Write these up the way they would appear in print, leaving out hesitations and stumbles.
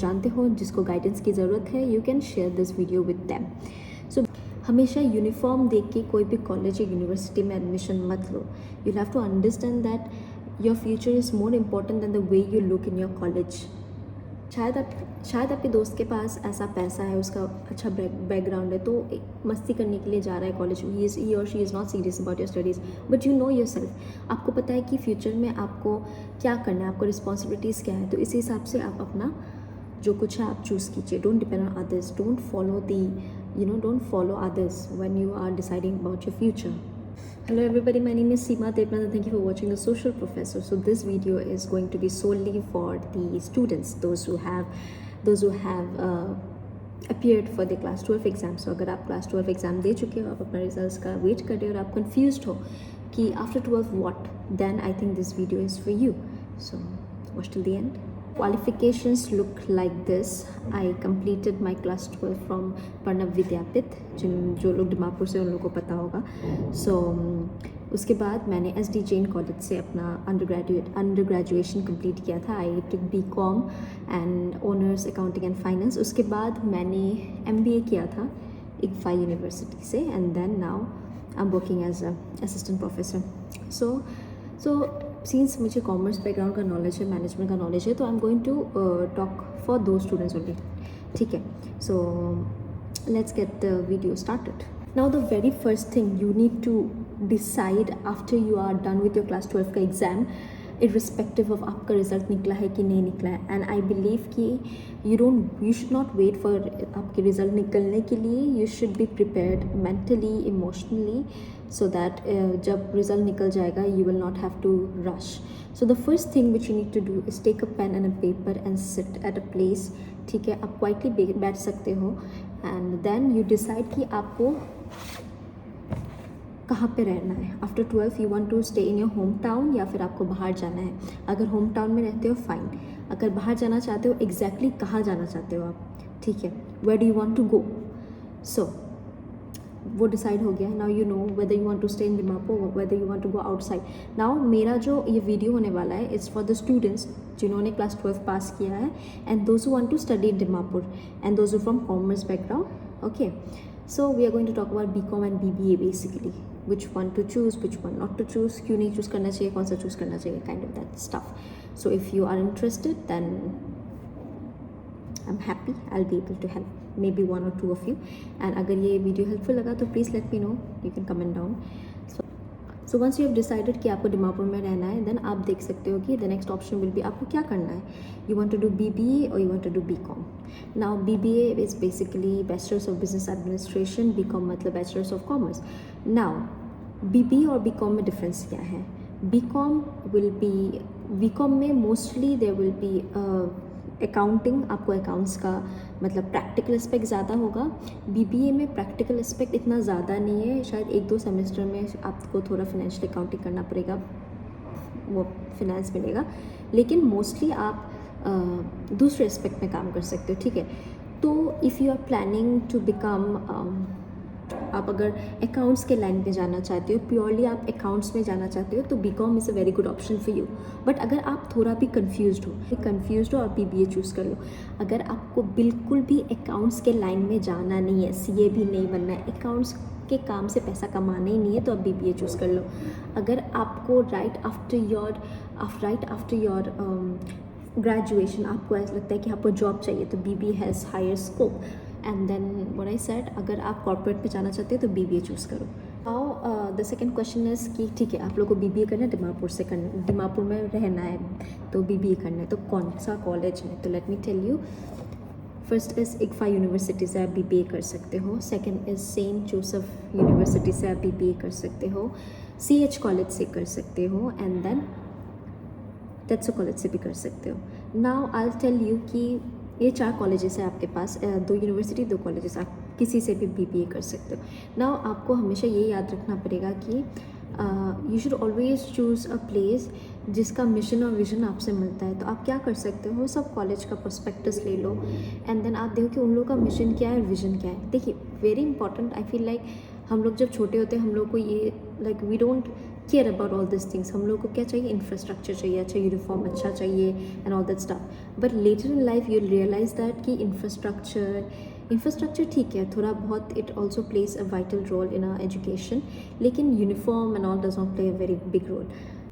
जानते हो जिसको गाइडेंस की ज़रूरत है, you can share this video with them. So हमेशा यूनिफॉर्म देख के कोई भी कॉलेज या यूनिवर्सिटी में एडमिशन मत लो। You have to understand that your future is more important than the way you look in your college. शायद आपके दोस्त के पास ऐसा पैसा है, उसका अच्छा बैकग्राउंड है, तो एक मस्ती करने के लिए जा रहा है कॉलेज, ही और she is not serious about your studies, but you know your self. आपको पता है कि फ्यूचर में आपको क्या करना है, आपको रिस्पॉन्सिबिलिटीज़ क्या है, तो इसी हिसाब से आप अपना जो कुछ है आप चूज़ कीजिए। Don't depend on others, don't follow others when you are deciding about your future. Hello everybody, my name is Seema Devnand and thank you for watching The Social Professor. So this video is going to be solely for the students, those who have appeared for the class 12 exam. So अगर आप class 12 exam दे चुके हो, आप अपना results का wait कर रहे हो और आप confused हो कि after 12 what, then I think this video is for you. So watch till the end. Qualifications look like this. I completed my class 12 from Parnav Vidyapit, जो लोग दिमापुर से उन लोगों को पता होगा। So उसके बाद मैंने SD जैन कॉलेज से अपना अंडर ग्रेजुएशन कंप्लीट किया था। I took BCom and honours accounting and finance. उसके बाद मैंने MBA किया था IGFA यूनिवर्सिटी से and then now I am working as a assistant professor. So since मुझे कॉमर्स बैकग्राउंड का नॉलेज है, मैनेजमेंट का नॉलेज है, तो I am going to talk for दो स्टूडेंट्स ओनली। ठीक है, so let's get the video started. Now the very first thing you need to decide after you are done with your class 12 का exam, irrespective of आपका result निकला है कि नहीं निकला है। एंड आई बिलीव कि you should not wait for आपके रिजल्ट निकलने के लिए। You should be prepared mentally, emotionally, so that जब रिजल्ट निकल जाएगा you will not have to rush. So the first thing which you need to do is take a pen and a paper and sit at a place. ठीक है, आप quietly बैठ सकते हो and then you decide कि आपको कहाँ पे रहना है। After 12 you want to stay in your home town या फिर आपको बाहर जाना है। अगर होम टाउन में रहते हो फाइन, अगर बाहर जाना चाहते हो एग्जैक्टली कहाँ जाना चाहते हो आप, ठीक है, where do you want to go. So वो डिसाइड हो गया। Now you know whether you want to stay in Dimapur, whether you want to go outside. Now मेरा जो ये वीडियो होने वाला है इट्स फॉर द स्टूडेंट्स जिन्होंने क्लास 12 पास किया है and those who want to study in Dimapur and those who from commerce background. Okay, so we are going to talk about BCom and BBA basically, which one to choose, which one not to choose, क्यों नहीं choose करना चाहिए, कौन सा choose करना चाहिए, kind of that stuff. So if you are interested then I'm happy I'll be able to help maybe one or two of you. And अगर ये वीडियो हेल्पफुल लगा तो please let me know, you can comment down. So once you have decided कि आपको दिमापुर में रहना है, then आप देख सकते हो कि the next option will be आपको क्या करना है। You want to do BBA और you want to do BCom। Now BBA is basically bachelors of business administration, BCom मतलब bachelors of commerce. Now BBA और BCom में डिफरेंस क्या है। BCom में mostly there will be accounting, आपको accounts का मतलब प्रैक्टिकल एस्पेक्ट ज़्यादा होगा। BBA में प्रैक्टिकल एस्पेक्ट इतना ज़्यादा नहीं है, शायद 1-2 सेमेस्टर में आपको थोड़ा फाइनेंशियल अकाउंटिंग करना पड़ेगा, वो फिनेंस मिलेगा, लेकिन मोस्टली आप दूसरे एस्पेक्ट में काम कर सकते हो। ठीक है, तो if you are planning to become, आप अगर अकाउंट्स के लाइन पे जाना चाहते हो, प्योरली आप अकाउंट्स में जाना चाहते हो, तो BCom is a very good option for you. But अगर आप थोड़ा भी कंफ्यूज्ड हो आप BBA चूज़ कर लो। अगर आपको बिल्कुल भी अकाउंट्स के लाइन में जाना नहीं है, CA भी नहीं बनना है, अकाउंट्स के काम से पैसा कमाना ही नहीं है, तो आप BBA चूज़ कर लो। अगर आपको राइट आफ्टर योर ग्रेजुएशन आपको ऐसा लगता है कि आपको जॉब चाहिए, तो BBA has higher scope. And then what I said, अगर आप कॉर्पोरेट पे जाना चाहते हो तो BBA चूज़ करो। Now the second question is कि ठीक है, आप लोग को BBA करना है, दिमापुर से करना है, दिमापुर में रहना है तो BBA करना है, तो कौन सा कॉलेज है। तो let me tell you, first is IGFA university से आप BBA कर सकते हो। Second is Saint Joseph university से आप BBA कर सकते हो। CH कॉलेज से कर सकते हो एंड देन टेट्सो कॉलेज से भी कर सकते हो। Now I will tell you कि ये 4 कॉलेजेस है आपके पास, 2 यूनिवर्सिटी 2 कॉलेजेस, आप किसी से भी BBA कर सकते हो। नाउ आपको हमेशा ये याद रखना पड़ेगा कि you should always choose a place जिसका मिशन और विजन आपसे मिलता है। तो आप क्या कर सकते हो, सब कॉलेज का प्रोस्पेक्टस ले लो एंड देन आप देखो कि उन लोगों का मिशन क्या है और विजन क्या है। देखिए very important, I feel like हम लोग जब छोटे होते हैं हम लोग को ये we don't care about all this things. हम लोग को क्या चाहिए, इंफ्रास्ट्रक्चर चाहिए, अच्छा यूनिफॉर्म अच्छा चाहिए and all that stuff. But later in life you realise that कि इंफ्रास्ट्रक्चर ठीक है थोड़ा बहुत, it also plays a vital role in our education, लेकिन uniform and all does not play a very big role.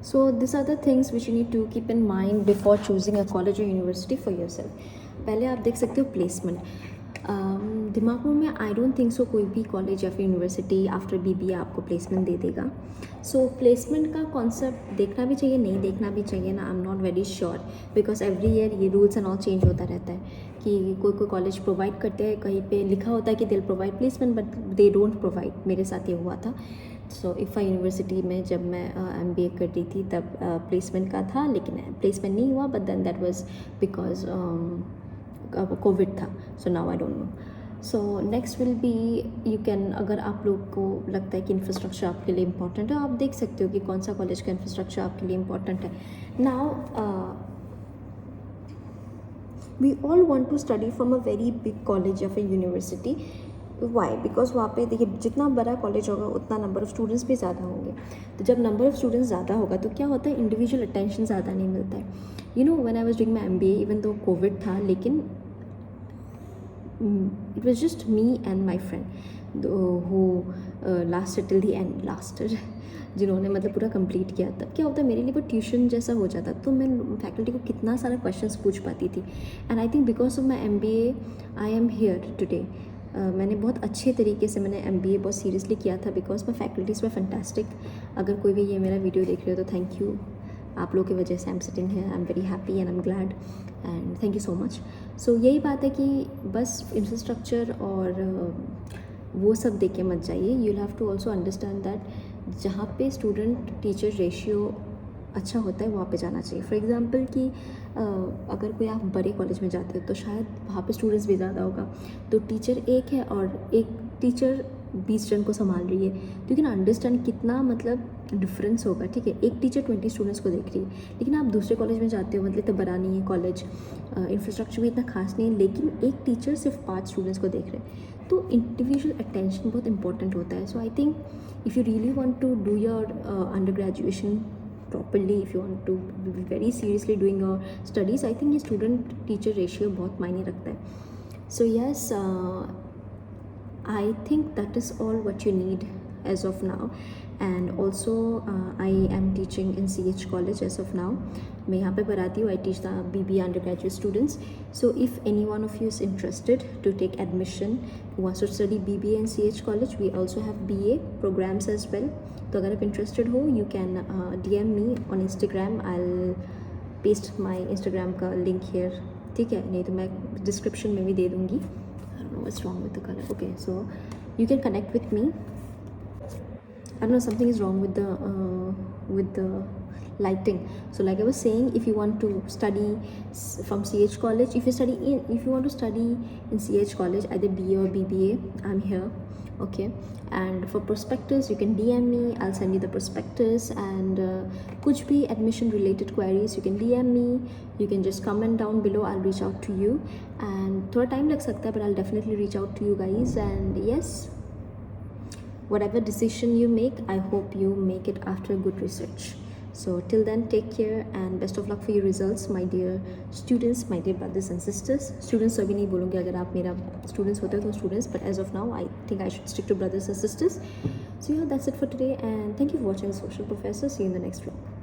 So these are the things which you need to keep in mind before choosing a college or university for yourself. पहले आप देख सकते हो placement. Dimapur में I don't think so कोई भी college या फिर यूनिवर्सिटी आफ्टर बीबीए आपको प्लेसमेंट दे देगा. सो प्लेसमेंट का कॉन्सेप्ट देखना भी चाहिए, नहीं देखना भी चाहिए ना, I am not very sure, because every year ये रूल्स एंड ऑल चेंज होता रहता है कि कोई कॉलेज प्रोवाइड करते हैं, कहीं पे लिखा होता है कि they provide placement but they don't provide. मेरे साथ ये हुआ था. सो इफ़ा यूनिवर्सिटी में जब मैं MBA कर रही थी तब प्लेसमेंट का था, लेकिन प्लेसमेंट नहीं हुआ. But then that was because COVID था. So now I don't know. So next will be, you can, अगर आप लोग को लगता है कि इंफ्रास्ट्रक्चर आपके लिए इंपॉर्टेंट है, आप देख सकते हो कि कौन सा कॉलेज का इंफ्रास्ट्रक्चर आपके लिए इंपॉर्टेंट है. Now we all want to study from a very big college या फिर यूनिवर्सिटी. वाई? बिकॉज वहाँ पे देखिए जितना बड़ा कॉलेज होगा उतना नंबर ऑफ़ स्टूडेंट्स भी ज़्यादा होंगे. तो जब नंबर ऑफ़ स्टूडेंट्स ज़्यादा होगा तो क्या होता है, इंडिविजुअल अटेंशन ज़्यादा नहीं मिलता है. You know when I was doing my MBA, even though Covid था, लेकिन it was just me and my friend who lasted till the end, lasted, जिन्होंने मतलब पूरा कंप्लीट किया. तब क्या होता है, मेरे लिए वो ट्यूशन जैसा हो जाता. तो मैं फैकल्टी को कितना सारा क्वेश्चंस पूछ पाती थी. And I think because of my MBA I am here today. मैंने बहुत अच्छे तरीके से मैंने MBA बहुत सीरियसली किया था because my faculties were fantastic. अगर कोई भी ये मेरा वीडियो देख रहे हो तो थैंक यू. आप लोगों की वजह से I am sitting here. I am very happy and I am glad and thank you so much. So यही बात है कि बस इंफ्रास्ट्रक्चर और वो सब देख के मत जाइए. You have to also understand that जहाँ पे स्टूडेंट टीचर रेशियो अच्छा होता है वहाँ पे जाना चाहिए. फॉर एग्ज़ाम्पल कि अगर कोई आप बड़े कॉलेज में जाते हो तो शायद वहाँ पे स्टूडेंट्स भी ज़्यादा होगा, तो टीचर एक है और एक टीचर 20 जन को संभाल रही है. तो यू कैन अंडरस्टैंड कितना मतलब डिफरेंस होगा. ठीक है, एक टीचर 20 स्टूडेंट्स को देख रही है, लेकिन आप दूसरे कॉलेज में जाते हो, मतलब इतना बड़ा नहीं है कॉलेज, इंफ्रास्ट्रक्चर भी इतना खास नहीं है, लेकिन एक टीचर सिर्फ 5 स्टूडेंट्स को देख रहे हैं. तो इंडिविजुअल अटेंशन बहुत इंपॉर्टेंट होता है. So I think if you really want to do your under graduation properly, if you want to be very seriously doing your studies, I think ये student teacher ratio बहुत मायने रखता है. So yes, I think that is all what you need as of now. And also I am teaching in CH college as of now. मैं यहाँ पे पढ़ाती हूँ. I teach the BBA undergraduate students. So if any one of you is interested to take admission, who wants to study BBA in CH college, we also have BA programs as well. तो अगर आप interested हो, you can DM me on Instagram. I'll paste my Instagram का link hair. ठीक है, नहीं तो मैं डिस्क्रिप्शन में भी दे दूँगी. I don't know what's wrong with the color. Okay, so you can connect with me. I don't know, something is wrong with the lighting. So like I was saying, if you want to study from CH college, if you want to study in CH college, either BA or BBA, I'm here. Okay, and for prospectus you can DM me. I'll send you the prospectus. And kuch bhi admission related queries you can DM me. You can just comment down below. I'll reach out to you. And thoda time lag sakta hai, but I'll definitely reach out to you guys. And yes, whatever decision you make, I hope you make it after good research. So till then, take care and best of luck for your results, my dear students, my dear brothers and sisters. Students अभी नहीं बोलूँगी, अगर आप मेरा students होते हो तो students, but as of now I think I should stick to brothers and sisters. So yeah, that's it for today and thank you for watching Social Professor. See you in the next vlog.